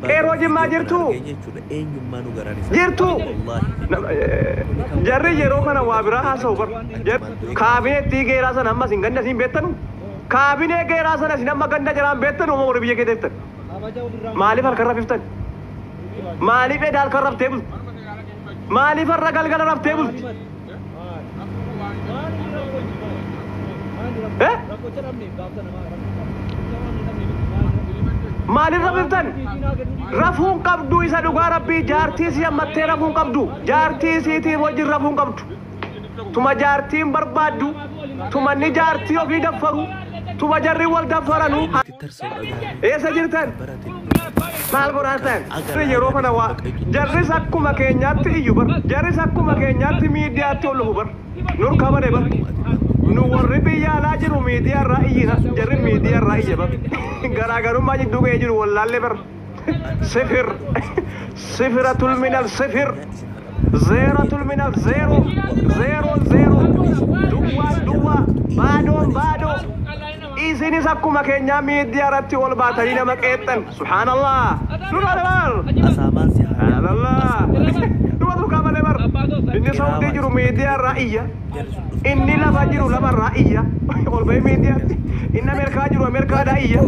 qeeroo jimmaa jirtu jirtu jarri yeroo kana waa biraa haasa'u bar kaabineettii geeraa sana ammas hin ganna siin beettanu kaabinee geeraa sana sin amma ganda jiraan beettanu uma warri biyya kee deettan maaliif halkan rafiftan maaliif edda halkan raftee bultu maaliif har'a galgala raftee bulti maaliif rafiftan rafuun qabdu isa dhugaa rabbii jaartii si ammattee rafuun qabdu jaartii siitiin wajjin rafuun qabdu tuma jaartiin barbaaddu tuma ni jaartii ofii daffaru tuma jarri wal daffaranu eessa jirtan maal godhaatan yeroo kana waa jarris akkuma keenyaatti iyyu bar jarris akkuma keenyaatti miidiyaatti ol dhufu bar nur kabade bar nu warri biyya alaa jiru miidiyaa irraa iyyina jarri miidiyaa irraa iyya bar garaagarummaa jidduu ga'ee jiru wallaalle bar sifir sifiratul minal sifir zeeratul minal zeero zeero zeero duwwaa baadoon baadoo isinis akkuma keenyaa miidiyaa irratti ol baatanii nama qeexxan subhaanallah subhaanallah subhaanallah dhumatu qabale bar inni saudii jiru miidiyaa irraa iyya inni lafa jiru lafa irraa iyya ol bahee miidiyaatti inni ameerikaa jiru ameerikaadhaa iyya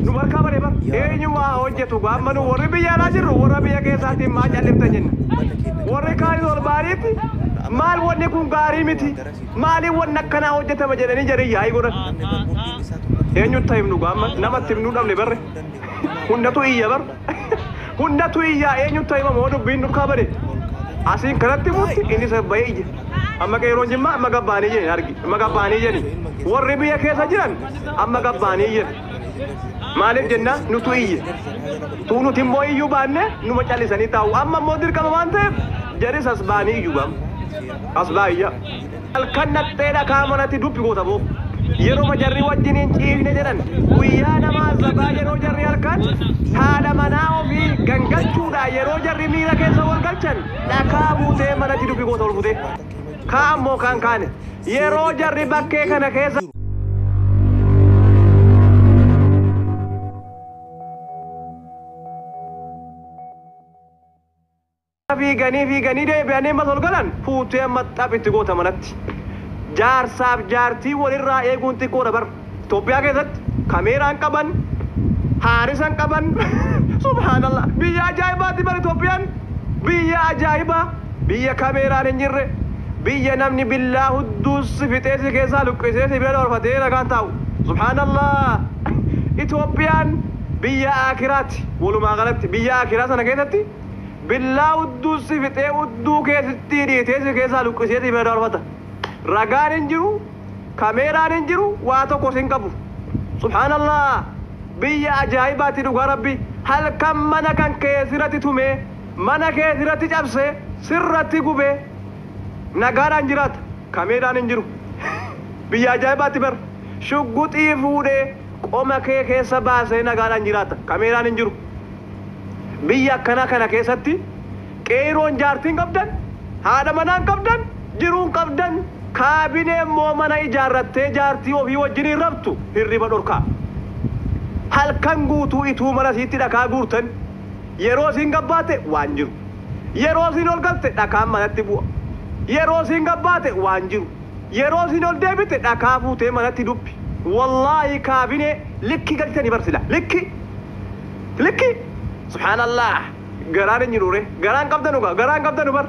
nu barkaa bare bar eenyumaa hojjetu gaamma nu warri biyya alaa jirru warra biyya keessaatiin maa calliftan jenna warri kaanis ol baaniitti maal wanni kun gaarii miti maaliif wanni akkanaa hojjetama jedhanii jedhanii yaa'ii godhan eenyutti himnu gaamma namatti himnuu dhabne barre hundatu iyya bar hundatu iyya eenyutti himamoo dubbiin nurkaa bade asiin kanatti mutti inni sabba'ee iyya amma qeeroon jimmaa amma gabbaanii jedhani argi amma gabbaanii jedhani warri biyya keessa jiran amma gabbaanii jedhani maaliif jenna nutu iyye tuu nuti immoo iyyuu baanne numa callisanii taa'u amma immoo dirqama waan ta'eef jaris as baanii iyyuu gaam as baayya halkan naqxeedha kaamanatti dubbi goota boo yeroo jarri wajjiniin ciifne jedhan guyyaa namaa zabaa yeroo jarri halkan haadha manaa ofii gangalchuudha yeroo jarri miira keessa wal galchan dhakaa buutee manatti dubbi goota ol futee kaan moo kaan kaane yeroo jarri bakkee kana keessa fiiganii deebi'anii amma ol galan fuutee amma xaphitti goota manatti jaarsaaf jaartii walirraa eeguun xiqqoodha bar Itoophiyaa keessatti kameeraan qaban haarisan qaban subhaanallah biyya ajaa'ibaatti bar Itoophiyaan biyya ajaa'ibaa biyya kameeraan hin jirre biyya namni billaa hudduus fixeesi keessaa luqqiseesi bira dorfatee nagaan taa'u subhaanallah Itoophiyaan biyya akiraati walumaa galatti biyya akiraa sana keessatti billaa hudduus fixee hudduu keessatti dhiiteesi keessaa luqqiseesi bira dorfata ragaan hin jiru kameeraan hin jiru waa tokko sin qabu subhaanallah biyya ajaa'ibaatti dhugaa rabbi halkan mana kan keessirratti tumee mana keessirratti cabsee sirratti gubee nagaadhaan jiraata kameeraan hin jiru biyya ajaa'ibaatti bar shugguxii fuudhee qoma kee keessa baasee nagaadhaan jiraata kameeraan hin jiru biyya akkanaa kana keessatti qeeroon jaartiin qabdan haadha manaan qabdan jiruun qabdan kaabinee immoo mana ijaarrattee jaartii ofii wajjiniin rabtu hirriba dhorkaa halkan guutuu ituu mana siitti dhakaa guurtan yeroo siin gabbaate waan jiru yeroo siin ol galte dhakaan manatti bu'a yeroo siin gabbaate waan jiru yeroo siin ol deebite dhakaa fuutee manatti dubbi wallaahi kaabinee likki galchanii barsila likki subhaanallah garaan hin jirure garaan qabdanu bar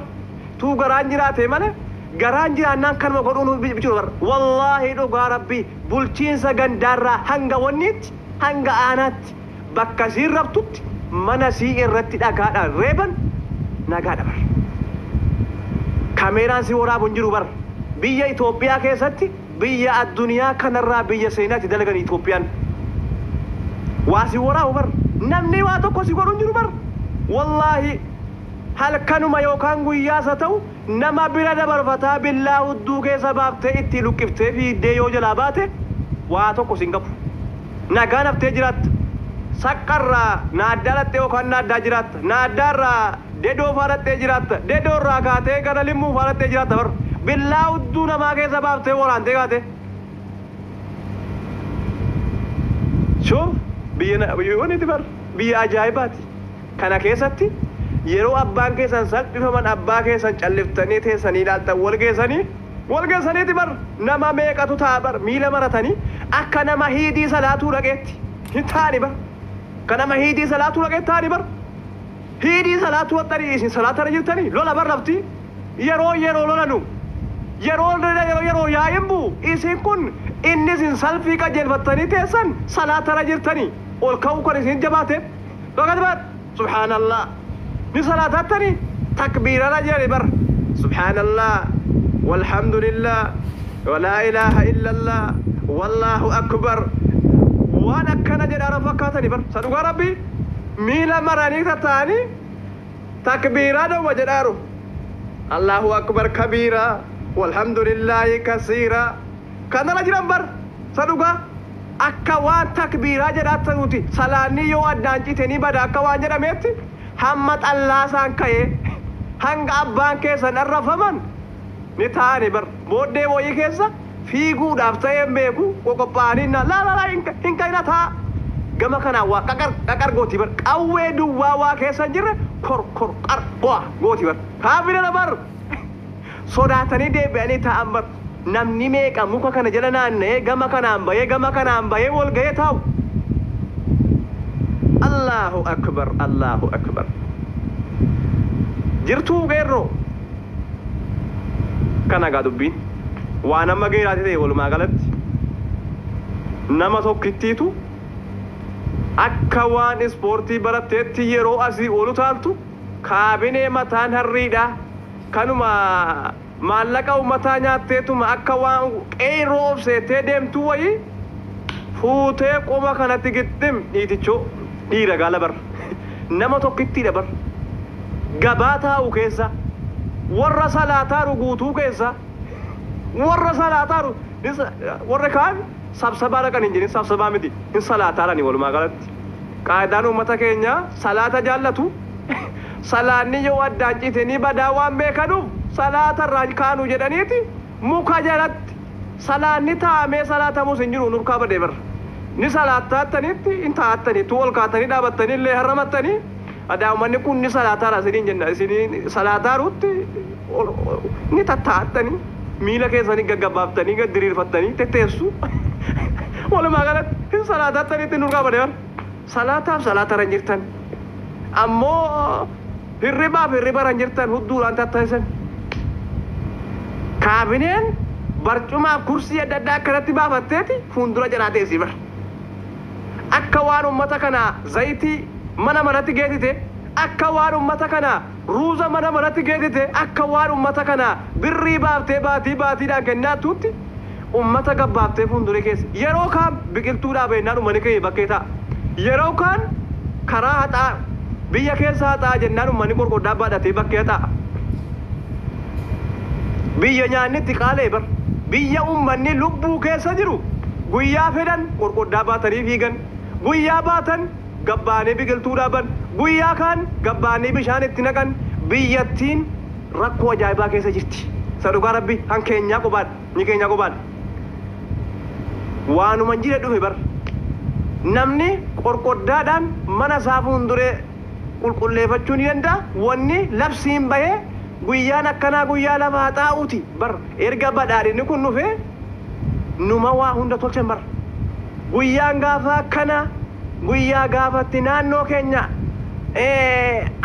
tuu garaan jiraate malee garaan jiraannaan kanuma godhuun bichuu bar wallaahi dhugaa rabbii bulchiinsa gandaarraa hanga wanniitti hanga aanaatti bakka siin rabtutti mana sii irratti dhagaadhaan reeban nagaadha bar kameeraan si waraabu hin jiru bar biyya Itoophiyaa keessatti biyya addunyaa kanarraa biyya seenaatti dalagan Itoophiyaan waa si waraabu bar namni waa tokko si godhu hin jiru bar wallaahi halkanuma yookaan guyyaasa ta'u nama bira dabarfataa billaa hudduu keessa baaftee itti luqqiftee fiiddee yoo jalaa baate waa tokko sin qabu nagaan haftee jiraatta saqqarraa naaddaa lattee yookaan naaddaa jiraatta naaddaarraa dedoo faalattee jiraatta dedoorraa kaatee gara limmuu faalattee jiraatta bar billaa hudduu namaa keessa baaftee waraantee kaate shuf biyya waniiti bar biyya ajaa'ibaati. Kana keessatti yeroo abbaan keessan salphifaman abbaa keessan calliftanii teessanii ilaaltan wal geessaniiti bar nama meeqatu ta'a bar miila maratanii akka nama hiidii salaatuu dhaqeetti hin taani bar akka nama hiidii salaatuu dhaqeetti taani bar hiidii salaatuu waxxanii isin salaatara jirtanii lola bar lafti yeroo lolanu yeroo yaa'iin bu'u isin kun inni isin salfii qajeelfattanii teessan salaatara jirtanii ol ka'uu kan isin jabaateef dhugatti bar subhaanallah ni salaatatanii takbiirara jedhe bar subhaanallah walhamdulillah wala ilaha illallah wallahu akbar waan akkana jedhaara fakkaatanii bar sadhugaa rabbi miila maranii tattaanii takbiiraa dhawwa jedhaaru allahu akbar kabiira walhamdulillahi kasiira kanala jiran bar sadhugaa akka waan takbiiraa jedhaattanuuti salaanni yoo addaan citanii bada akka waan jedhameetti hamma xallaasaan ka'ee hanga abbaan keessan arrafaman ni taani bar booddee wayii keessa fiiguudhaaf ta'een beeku qoqophaanii laa hin ka'ina ta'a gama kanaan waa qaqar gooti bar qawwee duwwaa waa keessa jirre kor qarqoa gooti bar kaafina bar sodaatanii deebi'anii ta'an bar namni meeqa muka kana jala naanna'ee gama kanaan bahee wal ga'ee taa'u Allahu akbar jirtuu geerroo kana gaa dubbiin waa nama geeraati ta'e walumaa galatti nama tokkittiitu akka waan ispoortii baratteetti yeroo asii oolu taaltu kaabinee mataan harriidha kanuma maallaqa ummataa nyaatteetuma akka waan qeerroo obseettee deemtu wayii fuutee qoma kanatti gixxim dhiitichoo dhiira gaala bar nama tokkittiidha bar gabaa taa'u keessa warra salaataaru guutuu keessa warra kaan sabsabaa dhaqan hin jedhin sabsabaa miti hin salaataarani walumaa galatti qaadaan uummata keenya salaata jaallatu salaanni yoo addaan citanii badaa waan beekanuuf salaatarraan kaanuu jedhaniiti muka jalatti salaanni taa'amee salaatamus hin jiru nurkaa badee bar ni salaattaattanitti hin taa'attaniitu ol kaatanii dhaabattanii illee harramattanii adaamanni kun ni salaataara isiniin jenna isinii salaataaruutti ni tatta'attanii miila keessanii gaggabaaftanii gaddiriirfattanii tetteessu walumaa galatti hin salaatattaniitti nurkaa badee bar salaataaf salaatara hin jirtan ammoo hirribaaf hirribara hin jirtan hudduudhaan tatta'isan kaabineen barcumaaf kursii adda addaa akkanatti baafatteeti fuuldura jalaa teessii bar akka waan ummata kanaa zayitii mana manatti geessite akka waan ummata kanaa ruuza mana manatti geessite akka waan ummata kanaa birrii baaftee baatiidhaan kennaattuutti ummata gabbaaftee fuuldura keessa yeroo kaan biqiltuu dhaabennaan uummanni kee bakkee ta'a yeroo kaan karaa haxaa biyya keessa haxaa jennaan uummanni qorqoddaa baadhatee bakkee ta'a biyya nyaannitti qaalee bar biyya uummanni lubbuu keessa jiru guyyaa fedhan qorqoddaa baatanii fiigan guyyaa baatan gabbaanii biqiltuu dhaaban guyyaa kaan gabbaanii bishaan itti naqan biyyattiin rakkoo ajaa'ibaa keessa jirti sadhugaa rabbi han keenyaa qobaadha ni keenyaa qobaadha waanuma jira dhufe bar namni qorqoddaadhaan mana isaa fuulduree qulqulleeffachuu ni danda'a wanni labsiin bahee guyyaan akkanaa guyyaa lafaa xaa'uuti bar erga badhaadhinni kun dhufe numa waa hunda tolchan bar guyyaan gaafa akkanaa guyyaa gaafatti naannoo keenya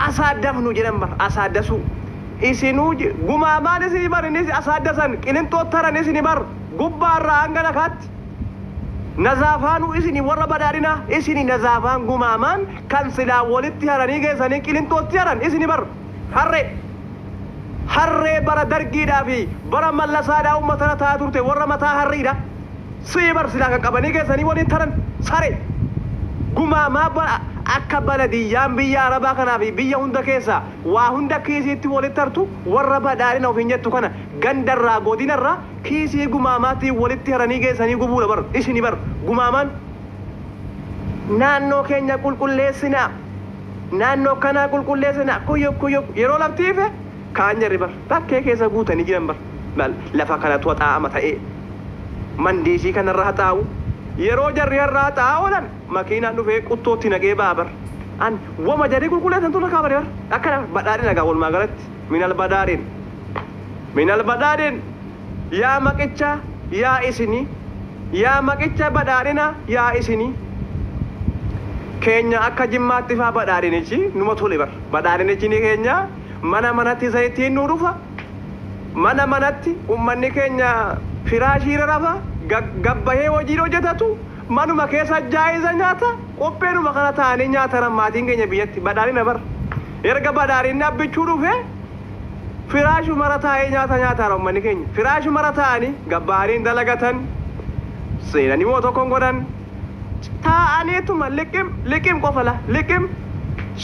asaaddafnu jedhan bar asaaddasu isinuu gumaamaan isinii bar innis asaaddasan qilinxoottaran isinii bar gubbaarraa hanga lakaatti nazaafaanu isinii warra badhaadhinaa isinii nazaafaan gumaamaan kan silaa walitti haranii geessanii qilinxootti haran isinii bar harree bara dargiidhaa fi bara mallasaadhaa uummatana ta'a turte warra mataa harriidha sii bar silaa kan qabanii geessanii waliin taran sare gumaamaa akka baladiyyaan biyya arabaa kanaa fi biyya hunda keessa waa hunda kiisiitti walitti hartu warra badhaadhina ofiin jettu kana gandarraa godinarraa kiisii gumaamaatiin walitti haranii geessanii gubuudha bar isini bar gumaamaan naannoo keenya qulqulleessinaa naannoo kanaa qulqulleessinaa kuyyo yeroo laftiife kaan jarri bar bakkee keessa guutanii jiran bar lafa kanatu haxaa'ama ta'ee mandiisii kanarra haxaa'u yeroo jarri harraa haxaa'aa oolan makiinaan dhufee quttootti naqee baabar an wama jadi qulqulleessan tun rakkaa bade bar akkana badhaadhina gaa walumaa galatti minal badhaadhin yaa maqicha yaa isini yaa maqicha badhaadhina yaa isini keenya akka jimmaatti faa badhaadhinichi numa tole bar badhaadhinichi ni keenya mana manatti zayitiin nu dhufa mana manatti ummanni keenya firaashiirra rafa gabbahee hojii hojjetatu manuma keessa jaayiza nyaata qopheenuma kana ta'anii nyaata maatiin keenya biyyatti badhaadhina bar erga badhaadhinni abbichuu dhufe firaashu mara taa'ee nyaata ummanni keenya firaashu mara ta'anii gabbaaniin dalagatan seenanii moo tokkoon godhan ta'aniituma liqim qofala liqim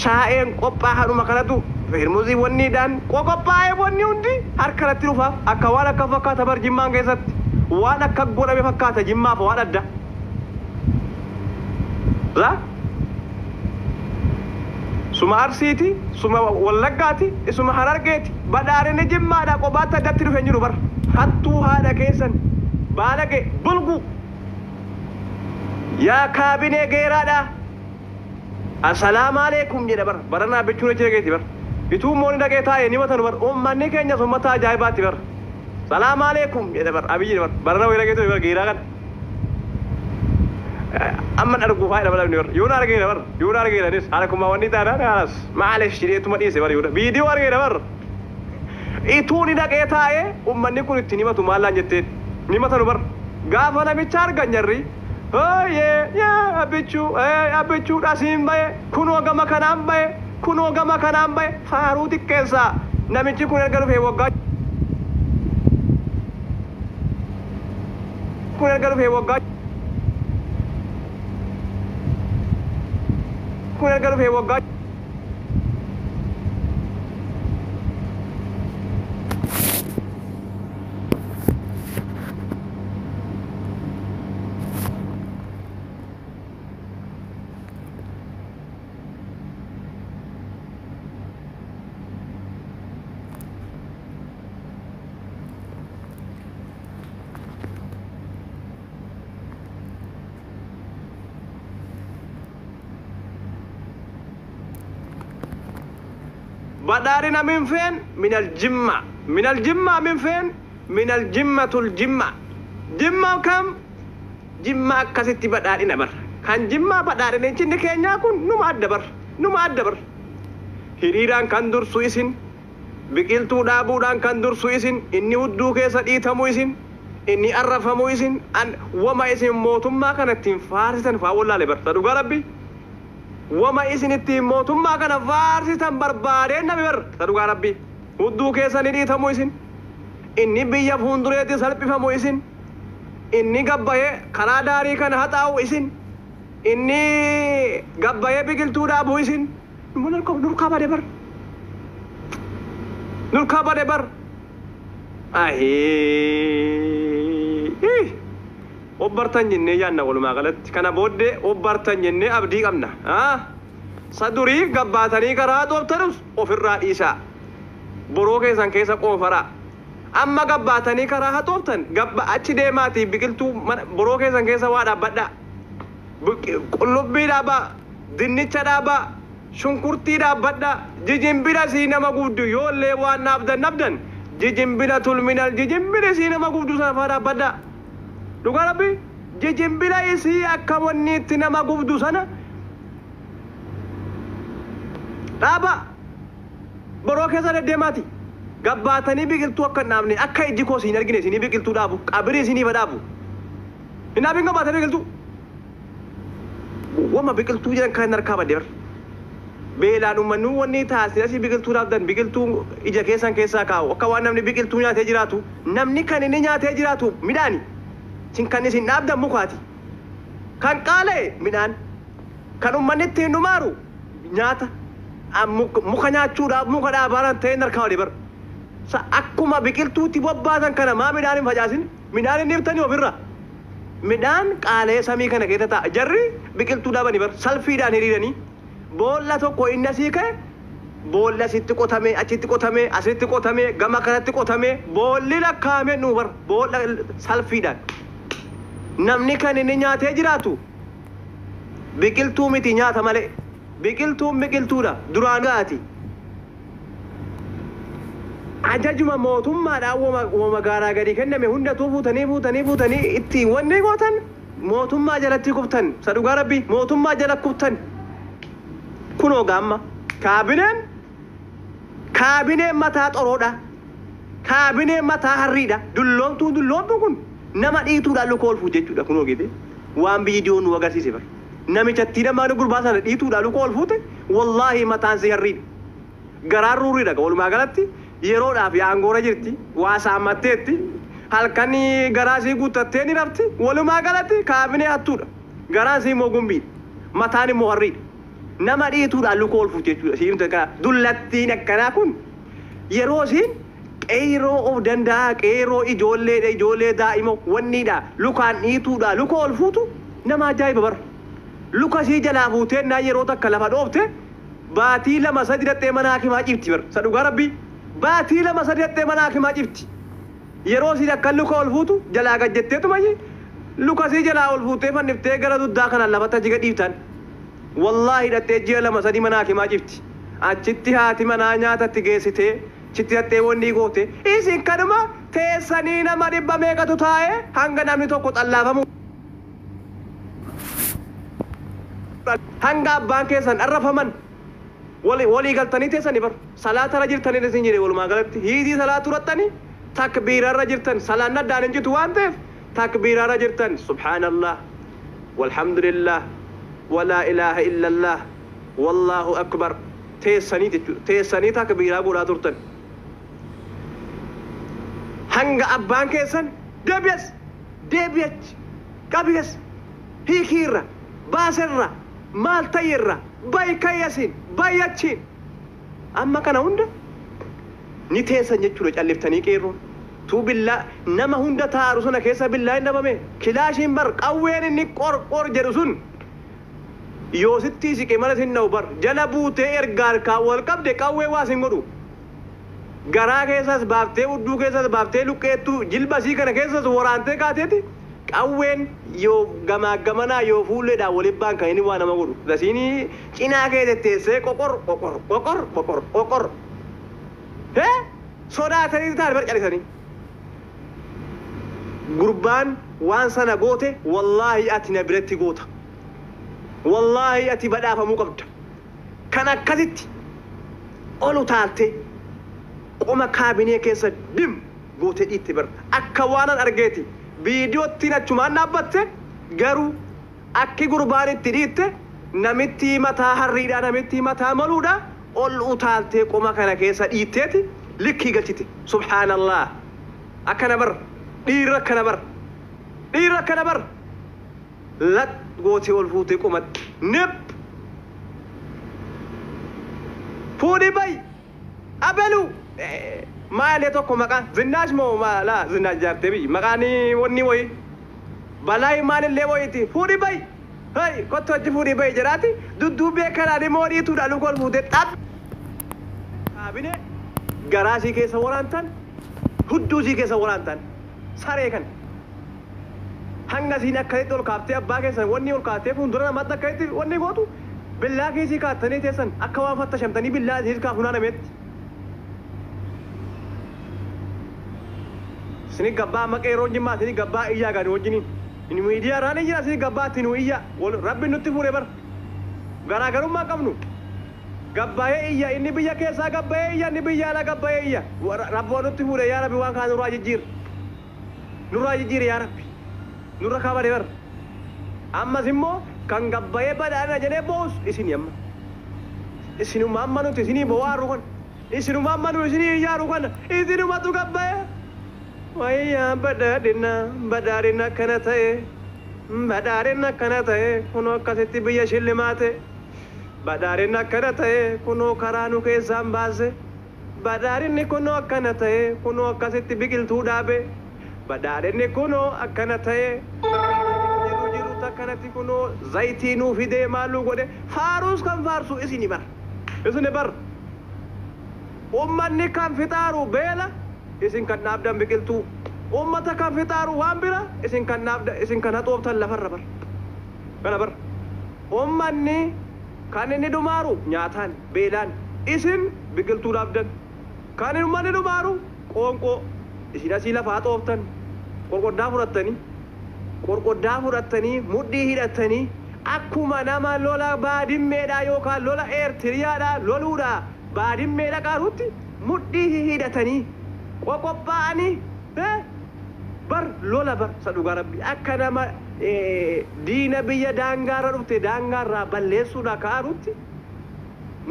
shaa'een qophaa'anuma kanatu hirmuzii wanniidhaan qophaa'ee wanni hundi harkanatti dhufaaf akka waan akka fakkaata bar jimmaan keessatti waan akka godhame fakkaata jimmaaf waan adda suma arsiiti suma wallaggaati isuma harargeeti badhaadhina jimmaadha qophaatti addatti dhufe jiru bar hattuu haadha keessan baalage bulgu yaa kaabinee geeraadha assalaamu alaikum jedha bar baranaa bichuun jegeeti bar ituu mooni dhaqee taa'ee ni matan bar ummanni keenya summata ajaa'ibaatti bar salaamu alaikum jedha bar abiyyi bar baranaa wayii dhageetu bar geeraa kan amma dhargu faayda balabni bar yuuna argeera bar yuuna argeeranis harakuma wanni taanaan haras maalesh shireetuma dhiise bar yuuna viidiyoo argeera bar ituu ni dhaqee taa'ee ummanni kun itti nimatu maallaan jetteen nimatanu bar gaafa namicha argan jarri yaa abbichuu dhasiin baye kunoo gama kanaan baye faaruu xiqqeessaa namichi kun erga dhufee waggaa بدارنا من فين؟ من الجمة من فين؟ من الجمة جمة كم؟ جمة كستي بدارنا بر كان جمة بدارنا إنتي كينيا كون نما أدبر هيران كان دور سويسين بكيلتو دابودان كان دور سويسين إني ودو كيسا إيتامويسين إني أرفامويسين أن وما إسم موتم ما كانت تنفارسن فاولا لبر تدوغا ربي wama isinitti mootummaa kana faarsitan barbaadeen nami bar sadugaa rabbi hudduu keessan hidhiitamu isin inni biyya fuuldureetti salphifamu isin inni gabbayee karaa daarii kana haxaa'u isin inni gabbayee biqiltuu dhaabu isin nurkaa bade bar obbartan jennee yaanna walumaa galatti kana booddee obbartan jennee abdii qabna sadurii gabbaatanii karaa xooftanus ofirraa dhiisaa boroo keessan keessa qoofaraa amma gabbaatanii karaa haxooftan achi deemaatii biqiltuu boroo keessan keessa waa dhaabbadhaa qullubbii dhaabaa dinnicha dhaabaa shunkurtii dhaabbadhaa jijimbira sii nama gubdu yoollee waan nabdan jijimbira tulminal jijimbira sii nama gubdu sana faa dhaabbadhaa dhugaa rabbi jijimbila isii akka wanni itti nama gubdu sana dhaaba boroo keessa deddeemaati gabbaatanii biqiltuu akka dhaabne akka ijji koo siin argine isinii biqiltuu dhaabu qabirii isinii dhaabu hin dhaabin gabbaatanii biqiltuu wama biqiltuu jedhan kan harkaa badde bar beelaan uummannu wanni taasisa asii biqiltuu dhaabdan biqiltuu ija keessaa kaa'u akka waan namni biqiltuu nyaatee jiraatu namni kan inni nyaatee jiraatu midhaani sin kan isin dhaabdan mukaati kan qaalee midhaan kan uummanni ittiin dhumaaru nyaata muka nyaachuudhaaf muka dhaabaaran ta'een harkaa wali bar akkuma biqiltuutti bobbaasan kana maa midhaan hin facaasin midhaan hin dhiiftanii ofirra midhaan qaalee samii kana keessa ta'a jarri biqiltuu dhaabanii bar salfiidhaan hiriiranii boolla tokko inni asii ka'e boolli asitti qotamee achitti qotamee asitti qotamee gama kanatti qotamee boolli lakkaa'amee nuu bar boolla salfiidhaan namni kan inni nyaatee jiraatu biqiltuu miti nyaata malee biqiltuun biqiltuudha duraan gaati ajajuma mootummaadhaan wama gaaraa gadi kenname hundatuu fuutanii itti wanni gootan mootummaa jalatti kuftan sadhugaa rabbii mootummaa jala kuftan kunoo gaamma kaabineen mataa xoroodha kaabineen mataa harriidha dulloomtuun kun nama dhiituudhaan luka oolfuu jechuudha kunoo gide waan viidiyoon nu agarsiise bar namichatti namaan gurbaa sana dhiituudhaan luka oolfuute wallaahi mataan si harriidha garaan ruuriidha walumaa galatti yeroodhaaf yaangoora jirti waa saammatteetti halkan garaasii guuttattee ni rafti walumaa galatti kaabinee hattuudha garaasii immoo gumbiidha mataan immoo harriidha nama dhiituudhaan luka oolfuu jechuudha siimta kana dullattiin akkanaa kun yeroo isiin qeeroo of danda'a qeeroo ijoollee daa'ima wanniidha lukaan dhiituudhaan luka oolfuutu nama ajaa'iba bara luka sii jalaa fuutee naa yeroo takka lafa dhoofte baatii 2-3 dhattee mana hakimaa cifti bara sadhugaa rabbii baatii 2-3 dhattee mana hakimaa cifti yeroo sii akka luka oolfuutu jalaa gajjetteetumayyi luka sii jalaa oolfuutee fanniftee gara duddaa kanaan lafatti achi gadhiiftan wallaahi dhattee ji'a 2-3 mana hakimaa cifti achitti haati manaa nyaatatti geessitee chitti dhattee wanni goote isin kanuma teessanii nama 100 meeqatu taa'ee hanga namni tokko xallaafamu hanga abbaan keessan arrafaman walii galtanii teessanii bar salaatara jirtanii isin jedhe walumaa galatti hiidii salaatu rattanii takbiirarra jirtan salaan addaan hin jitu waan ta'eef takbiirarra jirtan subhaanallah walhamdulillah walaa ilaaha illallah wallaahu akbar teessanii jechuudha teessanii takbiiraa godhaa turtan hanga abbaan keessan deebi'ach qabiyyas hiikiirra baaserra maal tayyirra baykayyasin bayyachiin amma kana hunda ni teessan jechuudha calliftanii qeerroon tuu billaa nama hunda taaru sana keessa billaa hin dhabame kilaashiin bar qawween inni qor jedhu sun yoo sitti siqe mana sin na'u bar jala buutee ergaan kaan wal qabde qawwee waa sin godhu garaa keessas baaftee udduu keessas baaftee luqqeettu jilba sii kana keessas waraantee kaateeti qawween yoo gamaa gamanaa yoo fuulleedhaan walibbaan kan inni waa nama godhu dasiinii cinaa kee tetteessee qoqor sodaatanii taane bar calisanii gurbaan waan sana goote wallaahi ati na biratti goota wallaahi ati badhaafamuu qabda kan akkasitti olu taalte qoma kaabinee keessa dim goote dhiitte bar akka waanan argeeti viidiyoottiin achumaan dhaabbatte garuu akki gurbaan itti dhiitte namitti mataa harriidha namitti mataa maluudha ol utaaltee qoma kana keessa dhiitteeti likkii galchite subhaanallah akkana bar dhiirra akkana bar lat gootee ol fuutee qomatti nip fuudhi bay abelu maalee tokko maqaan zinnaash moo maalaa zinnaash jaartee biyyi maqaanii wanni wayi balaayi maalillee wayiiti fuudhi bay hey kottu achi fuudhi bay jedhaati dudduubee kanaan immoo dhiituudha luka ol fuutee xaap kaabinee garaasii keessa waraantan hudduusii keessa waraantan saree kan hanga siin akkasitti ol kaaftee abbaa keessan wanni ol kaaftee fuuldura namaatti akkasitti wanni gootu billaa keessii kaattanii teessan akka waan fattashamtanii billaa isiis kaafunaa nameetti sini gabbaa maqeeroon jimmaa sini gabbaa iyyaa gaani wajjiniin inni miidiyaa raanii jira sini gabbaa itti nu iyyaa rabbi nutti fuure bar garaagarummaa qabnu gabbaa'ee iyya inni biyya keessaa gabbaa'ee iyya inni biyya alaa gabbaa'ee iyya rabbi waan nutti fuure yaa rabbi waan kaan nurraa jijjiire yaa rabbi nurra kabade bar ammas immoo kan gabbaa'ee badhaadha jedhee boos isin amma isinuma amma nuti isinii bowaaru kan isinuma amma nu isinii iyyaaru kan isinumatu gabbaa'ee wayyaa badhaadhina kana ta'e kunoo akkasitti biyya shillimaate badhaadhina kana ta'e kunoo karaa nu keessaan baase badhaadhinni kunoo akkana ta'e kunoo akkasitti biqiltuu dhaabe badhaadhinni kunoo akkana ta'e jiru takkanatti kunoo zayitii nuu fidee maaluu godhe faaruus kan faarsu isini bar ummanni kan fixaaru beela isin kan dhaabdan biqiltuu ummata kan fixaaru waan bira isin kan haxooftan lafarra bar kana bar ummanni kan inni dhumaaru nyaataan beelaan isin biqiltuu dhaabdan kan inni dhumaaru qoonqoo isin asii lafaa xooftan qorqoddaa fudhattanii mudhii hidhattanii akkuma nama lola baadimmeedha yookaan lola eertiriyaadha loluudha baadimmeedha qaarutti mudhii hidhatanii qoqophaa'anii bar lola bar sadhugaa rabbi akka nama diina biyya daangaarra dhufte daangaarraa balleessuudha qaarutti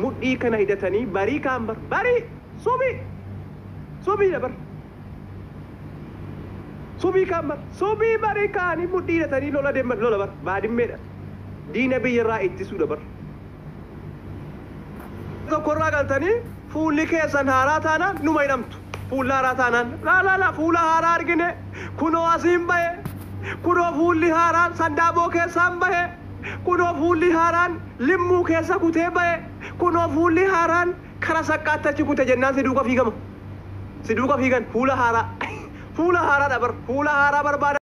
mudhii kana hidhatanii barii kaan bar barii subiidha bar subii kaan bar subii barii kaanii mudhii hidhatanii lola deeman lola bar baadimmeedha diina biyyarraa ittisuudha bar tokkorraa galtanii fuulli keessan haaraa taanaan numa hidhamtu fuula haaraa taanaan la fuula haaraa argine kunoo asiin bahe kunoo fuulli haaraan sandaaboo keessaan bahe kunoo fuulli haaraan limmuu keessa kutee bahe kunoo fuulli haaraan kara saqqaattachi kute jennaan si duuka fiigan fuula haaraa fuula haaraa barbaada